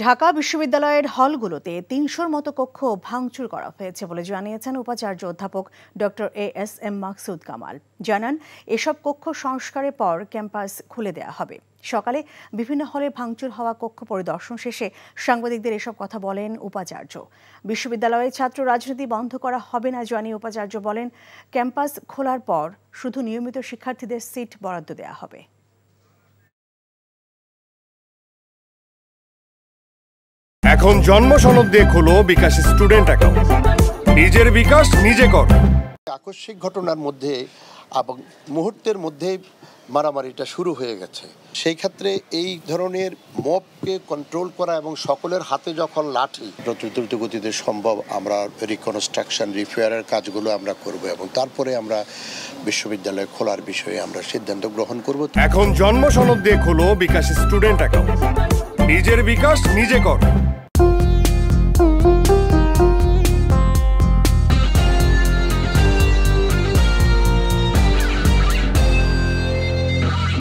ঢাকা বিশ্ববিদ্যালয়ের হলগুলোতে ৩০০-র মতো কক্ষ ভাঙচুর করা হয়েছে বলে জানিয়েছেন উপাচার্য অধ্যাপক ডক্টর এএসএম মাকসুদ কামাল। জানান, এসব কক্ষ সংস্কারের পর ক্যাম্পাস খুলে দেওয়া হবে। সকালে বিভিন্ন হলে ভাঙচুর হওয়া কক্ষ পরিদর্শন শেষে সাংবাদিকদের এসব কথা বলেন উপাচার্য। বিশ্ববিদ্যালয়ে ছাত্র রাজনীতি বন্ধ করা হবে না জানিয়ে উপাচার্য বলেন, ক্যাম্পাস খোলার পর শুধু নিয়মিত শিক্ষার্থীদের সিট বরাদ্দ দেওয়া হবে। এখন জন্ম সনদ দিয়ে খোলো বিকাশ স্টুডেন্ট অ্যাকাউন্ট। নিজের বিকাশ নিজে কর। আকস্মিক ঘটনার মধ্যে এবং মুহূর্তের মধ্যে মারামারিটা শুরু হয়ে গেছে। সেই ক্ষেত্রে এই ধরনের মবকে কন্ট্রোল করা এবং সকলের হাতে যখন লাঠি, দ্রুত গতিতে সম্ভব আমরা রিকনস্ট্রাকশন রিপেয়ারের কাজগুলো আমরা করব এবং তারপরে আমরা বিশ্ববিদ্যালয় খোলার বিষয়ে আমরা সিদ্ধান্ত গ্রহণ করব। এখন জন্ম সনদ দিয়ে খোলো বিকাশ স্টুডেন্ট অ্যাকাউন্ট। নিজের বিকাশ নিজে কর।